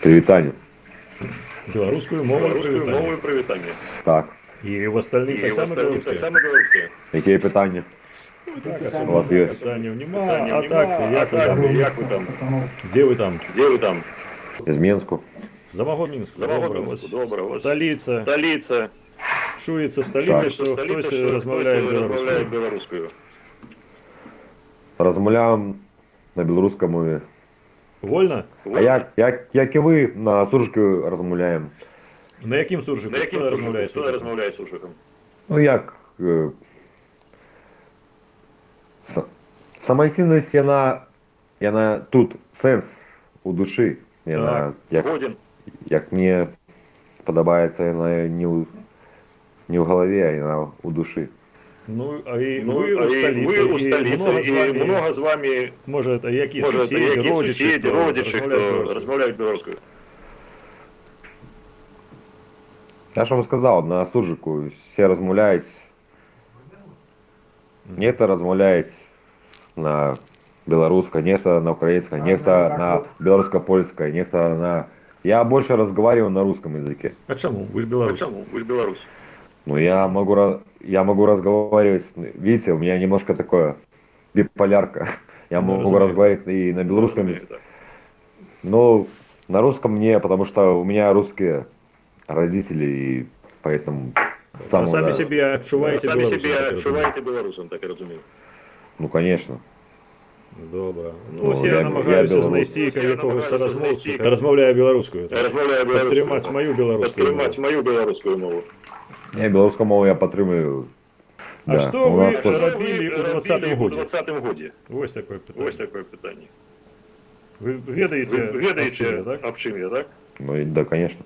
Привітання. Белорусскую мову привітання. Так. и в остальные так само белорусские. белорусське. Які питання? Так, У особо вас є? питання нема, а так, як ви там? Як ви там? Де ви там? Де ви там? З Мінську. Замагомінську. Замагомінську, добре. Ось Столиця. Столиця. Чується столиця, що хтось розмовляє белорусскою. білоруською. Розмовляємо на білоруській мові. Вольно? А як і ви на суржику розмовляємо? На яким суржику? На яким Хто розмовляє суржиком? розмовляє суржиком? Ну як? Самостійність, яна тут сенс у душі. Яна, Згоден. як мені подобається, вона не в голові, а вона у душі. Ну, а і Ну, ви у столиці, і много з вами, може, це які може, сусіди, родичі, хто розмовляють білоруською. Я ж вам сказав, на суржику всі розмовляють. Ніхто розмовляє на белорусской, ніхто на украинской, ніхто на белорусско-польской, ніхто на... Я больше разговариваю на русском языке. А чому? Ви ж білорус. Чому? Ви ж білорус. Ну, я могу разговаривать, видите, у меня немножко такое биполярка. Я могу разумею. разговаривать и на белорусском языке. Ну, на русском не, потому что у меня русские родители, и поэтому... А самі себе відчуваєте Самі білорусом? себе так я відчуваєте білорусом, так я розумію. Ну, конечно. розумію? Добре. Ну, Ну, ось я я намагаюся білорус. знайти якогось намагаюся розмовця, знайти. який розмовляє білоруською. Розмовляє білоруською. Підтримати мою білоруську мову. Підтримати мою білоруську мову. Я белорусскую мову я подтримую. А що у ви нас тоже- робили у 20-му годі? У 20-му годі. Ось таке питання. Ось таке питання. Ви ведаєте, Ви ведаєте, так? об чим я, так? Ну, да, конечно.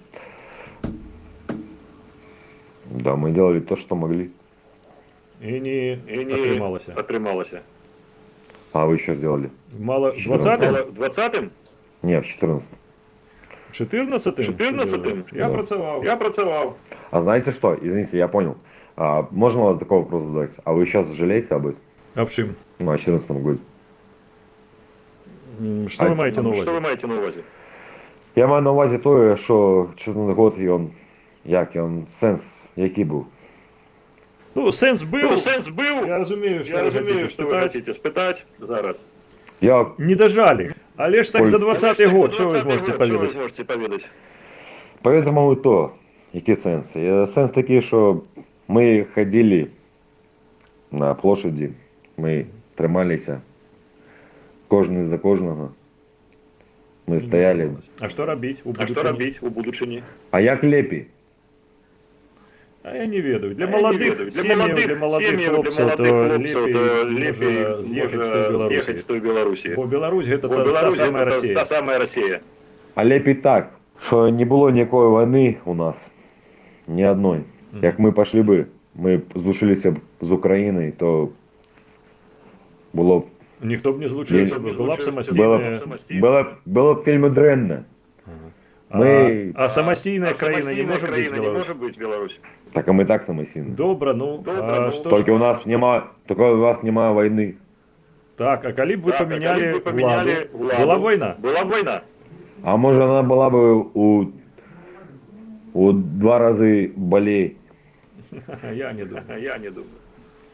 Да, мы делали то, что могли. І не І не отрималося. отрималося. А вы что сделали? Мало Що? 20-м? 20-м? Не, в 14. 14-м? 14-м? Я Да. працював. Я працював. А знаете что? Извините, я понял. Можно вас такой вопрос задать? А вы сейчас жалеете об этом? А в чим? Ну, о 14 году. Що ви А, маєте на Що ви увазі? маєте на увазі? Я маю на увазі то, що 14 год, і он, сенс, який був? Ну, сенс був. Ну, сенс був. Я розумію, що Я ви розумію, хочете що ви спитати. хочете спитати зараз. Я, Не дожали. Але ж так Ой. за 20-й год, що ви 20-й зможете год, що ви повідати? зможете повідати? поэтому то, який сенс? Сенс такий, що ми ходили на площаді, ми трималися, кожен за кожного. Ми стояли. А що робити у А що будучині? робити у будучині? А як лепі? А я не ведаю. Для А я не молодих ведаю. сім'їв, для молодих хлопців, то ліпі може з'їхати з з'їхати тої Білорусі. з тої Білорусі. Бо Білорусь – це Бо та Білорусь сама це Росія. та сама Росія. А лепі так, що не було ніякої війни у нас, ні одної. Як ми пішли би, ми злучилися б з Україною, то було б Ніхто б не злучився, Ні. була б було самостійна. було б вельми дренно. Ми- А самостійна А країна не самостійна може бути країна не Білорусь? може бути Білорусь. Так а ми так самостійні. Добре, ну, Добре, а ну, що Тільки ж? у нас немає війни. Так, а коли б ви Так, а поміняли коли б ви поміняли владу, була б війна? Була б війна. А може вона була б у 2 рази болей. Я не думаю. Я не думаю.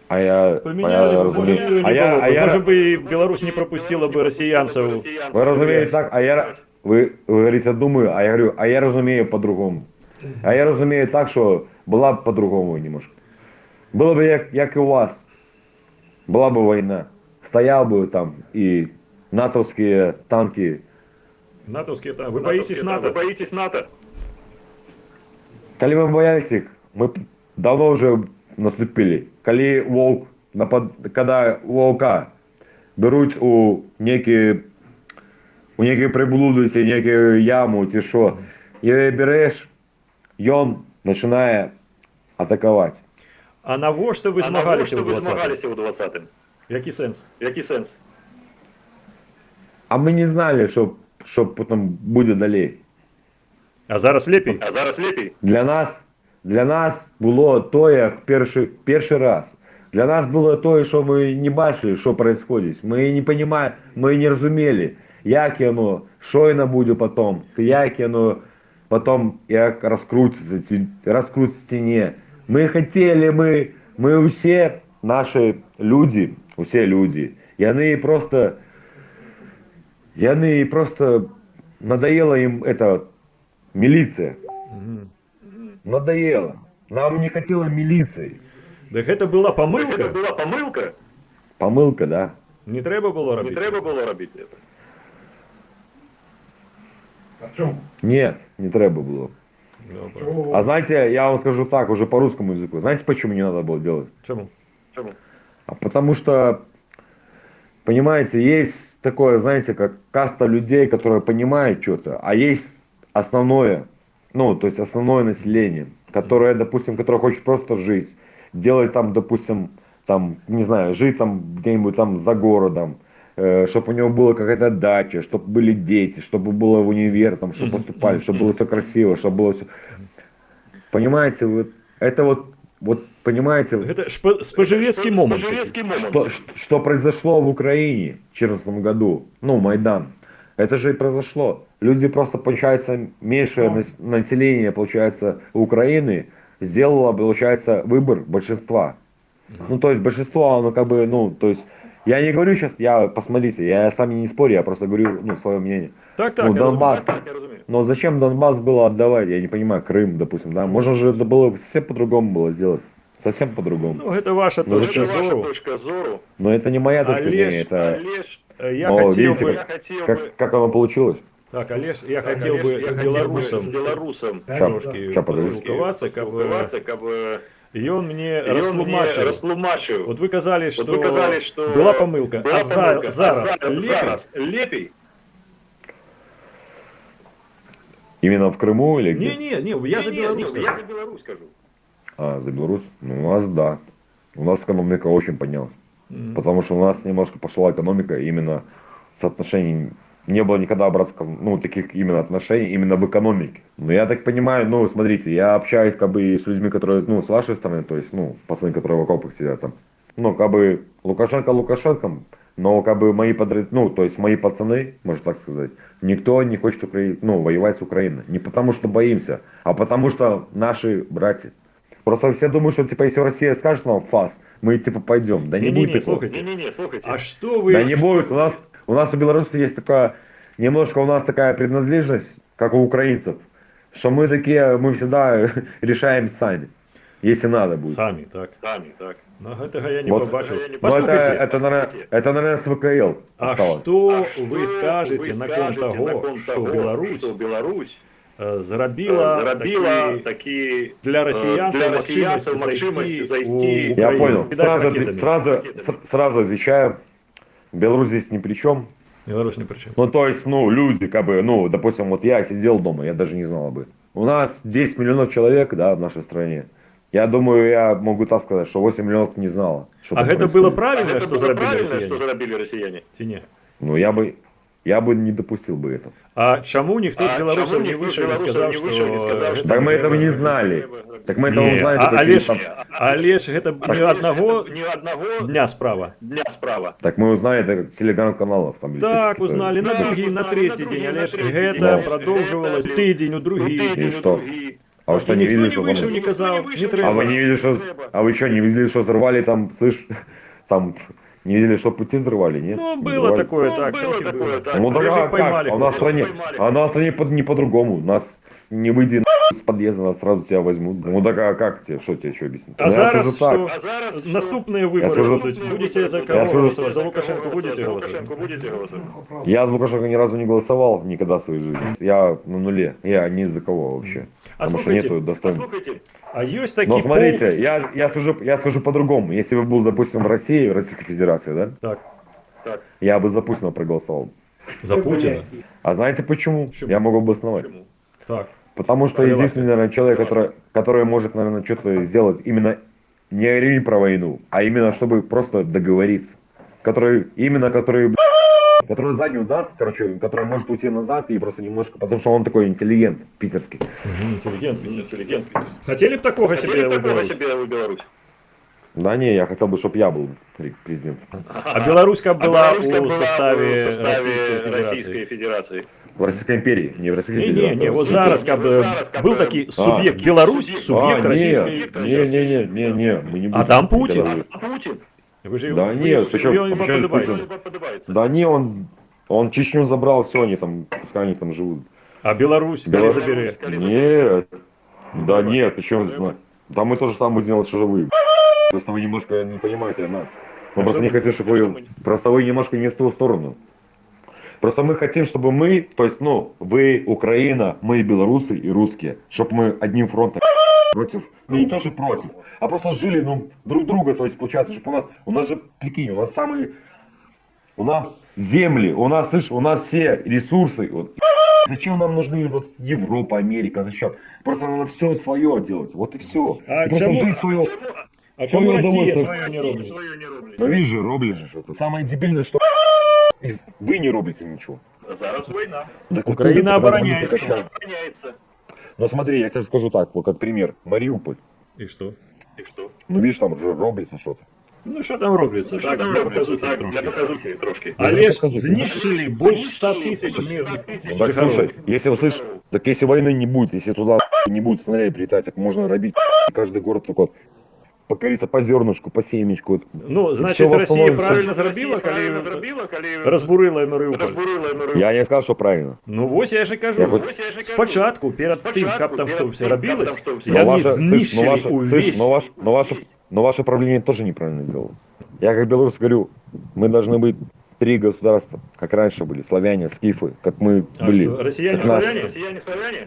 А я Поменяли бы, может, розумію. ее не было бы. Может бы и Беларусь не пропустила бы россиянцев. Ви розумієте так, ви говорите думаю, а я говорю, а я розумію по-другому. А я розумію так, що була б по-другому немножко. Було б як і у вас. Була б війна. Стояв би там і натовські танки. Натовские там. Вы боитесь Ви НАТО? боїтесь НАТО? Коли ми боялися їх, ми б давно вже наступили. Коли коли вовка беруть у некі приблуди, ці некі яму, ці що, і береш, і він починає атакувати. А на во что вы А на змагались що у ви 20-м? змагалися у 20-м? Який сенс? Який сенс? А ми не знали, що потім буде далі. А зараз лепей? А зараз ліпій? Для нас було то, як перший раз. Для нас було то, що ми не бачили, що відбувається. Ми не розуміли. як яно, що яно буде потом, як яно потом як розкрутиться, не. Мы хотели, мы все наши люди, яны просто надоела им эта милиция. Мгм. Надоело. Нам не хотела милиции. Так это была Это помилка? была помилка. Помылка, да. Не треба було Не робити? треба було робити це. Нет, не треба было. Добре. А знаете, я вам скажу так, уже по русскому языку. Знаете, почему не надо было делать? Чому? Чому? А потому что, понимаете, есть такое, знаете, как каста людей, которые понимают что-то, а есть основное, ну, то есть основное население, которое, допустим, которое хочет просто жить, делать там, допустим, там, не знаю, жить там где-нибудь там за городом, чтобы у него была какая-то дача, чтобы были дети, чтобы было в универ, там, чтобы поступали, чтобы было все красиво, чтобы было все... Понимаете, вот, это вот, понимаете, Гэта споживецкий момент. Споживецький момент. что произошло в Украине в 2014 году, ну, Майдан, это же и произошло. Люди просто, получается, меньшее население, получается, Украины сделало, получается, выбор большинства. Ну, то есть большинство, оно как бы, ну, то есть, я не говорю сейчас, посмотрите, я сам не спорю, я просто говорю, ну, свое мнение. Так, Ну, я Донбасс, Так, я розумію. но зачем Донбасс было отдавать, я не понимаю, Крым, допустим, да, можно же это было совсем по-другому было сделать, совсем по-другому. Ну, гэта ваша Ну, точка Це ваша зору. точка зору. Но это не моя точка Олеж, зрения, это, Але ж Я О, хотів видите, би... я хотів би... как оно получилось. Так, Олеж, я Так, хотів Олеж, би я з хотів би білорусом з білорусом трошки ща, поспілкуватися, каб поспілкуватися, каб ён мне він мені розтлумачив. розтлумачив. От ви казали, що От ви казали, що була помилка, була а помилка, зараз а ліпий? зараз лепей? Именно в Крыму или где? Ні, я за Білорусь Я кажу. за Білорусь кажу. А, за Беларусь? Ну, у нас да. У нас экономика очень поднялась. Мгм. Потому что у нас немножко пошла экономика, именно соотношений не было никогда братского, ну, таких именно отношений именно в экономике. Но я так понимаю, ну, смотрите, я общаюсь как бы и с людьми, которые, ну, с вашей стороны, то есть, ну, пацаны, которые в окопах сидят там. Ну, как бы Лукашенко Лукашенком, но как бы ну, то есть мои пацаны, можно так сказать, никто не хочет воевать с Украиной. Не потому что боимся, а потому что наши братья. Просто все думают, что типа если Россия скажет нам фас, мы типа пойдем. Да не Не-не-не, будет такого. слушайте. Ні-ні-ні, слухайте. А что вы... Да не будет. У нас у белорусов есть такая, немножко у нас такая принадлежность, как у украинцев, что мы такие, мы всегда решаем сами, если надо будет. Сами, так. Самі, так. Ну, гэтага я не Вот. побачив. Я не Но Послухайте, это, наверное, с ВКЛ. а осталось. что А вы що скажете ви наконт скажете того, наконт что того, Беларусь що Білорусь зробила зробила такі такі для росіянців росіянців можливості зайти у Я Україну. понял. Кидать Сразу, ракетами. сразу отвечаю. Беларусь здесь ни при чем. Беларусь ни при чем. Ну, то есть, ну, люди, как бы, ну, допустим, вот я сидел дома, я даже не знал об этом. У нас 10 миллионов человек, да, в нашей стране. Я думаю, я могу так сказать, что 8 миллионов не знало. Что А там гэта происходит. было правильно, Це что було зробили правильно, що росіяни? зробили росіяни? Ці ні? Ну, я бы не допустил бы этого. А чому ніхто з А білорусів чому не ніхто з вийшов і білорусів сказав, не вийшов і сказав, що... що Так мы треба этого не робити? знали. Так мы этого Ні, узнали а только Олеж, там... Олеж, гэта ні одного Ні одного дня справа. дня справа. Так мы узнали это как телеграм-каналов. Там, или Так, каких-то- узнали на Так, другий, на узнали третій на день, другий, Олеж, на третій гэта день. продовжувалось Гэта тиждень у другий. Тиждень, И что? другий. А вы Так, что, и не никто видели, не что вышел, там... не казал, не А треба. вы не видели, что... А вы что, не видели, что взорвали там, слышь? Там... Не видели, что пути взрывали, нет? Ну, Не было взрывали? такое, Ну, так, было трохи такое, было. так. Ну, так Олежа а как? поймали. А у нас в стране, Поймали. не по-другому. Нас не выйди с подъезда, нас сразу тебя возьмут. Ну так а как тебе, что тебе еще объяснить? А Ну, я зараз скажу так. що? А зараз що? Наступные выборы скажу- будут. Будете за Я кого скажу- голосовать? За Лукашенко будете За голосовать? Лукашенко будете голосовать? Я за Лукашенко ни разу не голосовал, никогда в своей жизни. Я на нуле. Я ни за кого вообще. А Потому что слухайте, нету достойных. Послухайте, А есть Но такие смотрите, я скажу по-другому. Если бы был, допустим, в России, в Российской Федерации, да, Так, так, я бы за Путина проголосовал. за Путина. А знаете почему? Почему? Я могу обосновать. чому? Так. Потому что Переласка. единственный, наверное, человек, который может, наверное, что-то сделать именно не говорить про войну, а именно чтобы просто договориться. Который заднюю даст, короче, который может уйти назад и просто немножко, потому что он такой интеллигент питерский. Интеллигент. Інтелігент. Хотели бы такого себе Хотели в такого Беларусь? себе в Білорусь? Да не, я хотел бы, чтобы я был президент. А Беларуська была Беларуська у составе Российской Российской Федерации. Федерации. В Российской империи, не в Российской Не, Федерации. не, вот зараз как бы был такой субъект Беларусь, субъект Российской. Не, мы не будем. А там Путин. никогда. А Путин? Вы же Да нет, ты чё, его не почему подобаете. Путин? Подобается. Да не, он Чечню забрал, все, они там, пускай они там живут. А Беларусь, коли Беларусь. забери. Нет, да нет, ты что, да мы то же самое будем делать, что же вы. Просто вы немножко не понимаете нас. Мы просто не хотим, чтобы вы, просто вы немножко не в ту сторону. Просто мы хотим, чтобы мы, то есть, ну, вы Украина, мы белорусы и русские, чтобы мы одним фронтом против, ну не то, что против, а просто жили, ну, друг друга, то есть, получается, чтобы у нас же, прикинь, у нас самые, у нас земли, у нас, слышь, у нас все ресурсы, вот, зачем нам нужны вот Европа, Америка, зачем? Просто надо все свое делать, вот и все. А Просто чему- жить свое. А чому Своє Росія удовольствие. своє не робить? Свою не роблять. Ну видишь же, роблять же что-то. Самое дебильное, что вы не робите ничего. Зараз війна. Так Украина вот, обороняется. Обороняється. Ну смотри, я тебе скажу так, вот как пример. Мариуполь. І що? І що? Ну видишь, там же робится что-то. Ну що там робиться? Так, Там для робиться? показухи Так, трошки. для показухи трошки. Але ж показухи. знищили більше 100 тисяч мирних Ну, так слушай, жихарів. если услышишь, так если войны не будет, если туда не будет снаряды прилетать, так можно робить каждый город такой, покориться по зернышку, по семечку. Ну, значить, Всього Росія восстановиться. правильно зробила, Правильно коли зробила, коли розбурила Маріуполь. розбурила Маріуполь. Я не сказал, что правильно. Ну ось я ж і Я кажу. хоч- Ось я ж і кажу. Спочатку, перед тим, Спочатку, як там перед що все тим, робилось, як там що і все вони слышь, знищили слышь, увесь. но ваше правление тоже неправильно сделало. Я как белорус говорю, мы должны быть 3 государства, как раньше были, славяне, скифы, как мы А были. что, россияне, как наши. славяне? Росіяни славяне?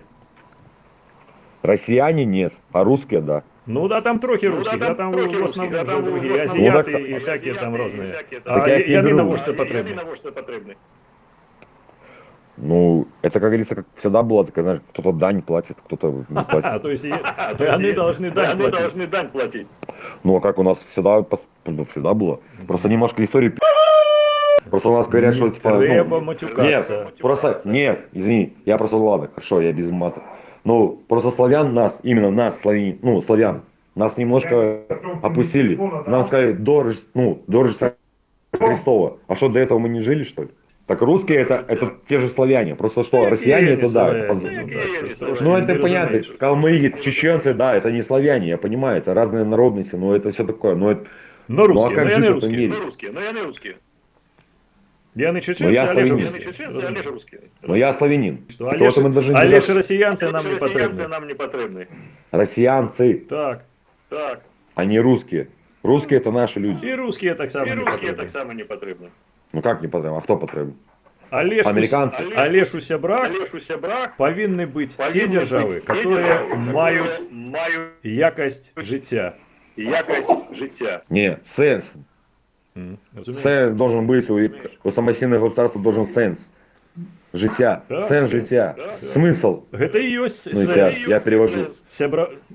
Россияне нет, а русские да. Ну да, там трохи Ну, русських, да, а там трохи в русських, основному а там вже другі в основному азіати Ну, так- і всякі там Азіати і різні. всякі там А Так я і і вони на говорю. що потрібні? на що потрібні. Ну, это, как говорится, как всегда было, так, знаешь, кто-то дань платит, кто-то не А, платит. то есть и- То есть они должны дань Вони платить. должны дань платить. Ну, а как у нас всегда, ну, всегда было. Просто немножко истории Просто у нас говорят, что Не типа... треба ну, матюкаться. Нет, просто, нет, извини, я просто, ладно, хорошо, я без мата. Ну, просто славян нас, именно нас, славян, нас немножко опустили. Нам сказали, до Рождества Христова. А что, до этого мы не жили, что ли? Так русские это те же славяне. Просто что, Какие россияне они это да. славяне? это поз- Ну, Какие так, они то есть славяне? трошки Ну не это понятно. розумієш. Калмыки, чеченцы, да, это не славяне, я понимаю, это разные народности, но это все такое. Но это, Ну русські, как ну я жить не в этом русський. мире? Ну, русские, но я не русские. Я не Ну, чеченці, я але ж славянин. Я не русський. чеченцы, а лишь русские. Но я славянин. Що, Так але вот мы должны ж держать- росіянці нам не Росіянці потрібні. нам не потрібні. Россиянцы, Так. Так. а не русские. Русские это наши люди. І русські так само І не русские потрібні. так само не потрібні. Ну как не потребно, а кто потребен? Але ж Американці. але ж у сябрах Але ж у сябрах повинні бути ті повинні держави, бути ті які держави, мають мають якость життя. якость життя. Не, сенс. Розумієш? Сенс должен быть, у самостійного государства должен сенс. Життя. Так, Сенс сенс. життя. Так. Смисл. Гэта і ёсць Ну, сенс. я перевожу.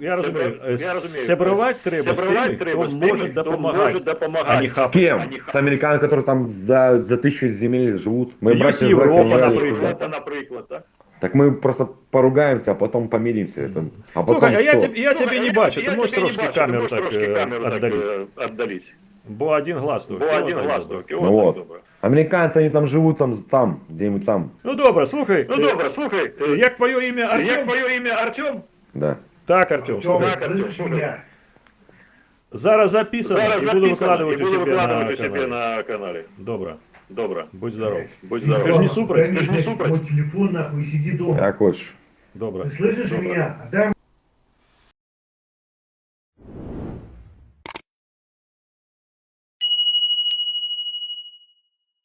Я розумію, Я розумію. сябраваць треба з тими, треба з хто тими, може хто допомагати, може допомагати. а не С хапати. кем? С американцами, которые там за тысячу земель живут. Мы Есть братья, Европа, братья, братья. например. Європа, наприклад, так? Так мы просто поругаемся, а потом помиримся. А потом Слухай, а я что? тебе не бачу, ти можеш тебе не трошки бачу, камеру можеш так трошки камеру так, віддалити. віддалити. Бо один глаз тут. Бо один глаз тільки. Ну вот. Американцы, они там живут, там, где-нибудь там. Ну добре, слухай. Ну добре, слухай. Як твоє ім'я Як Артем? твоє ім'я Артем? Да. Так, Артем, слухай. Так, Артем, слухай. Зараз записано Зараз і буду записано, викладувати і у буду себе викладувати на у себе каналі. на каналі. Добре, Добре. будь здоров. Будь здоров. Ты ж не супротив? Ты ж не супротив? Мой телефон нахуй, сиди дома. Как хочешь. Добре. Ты слышишь меня? Отдай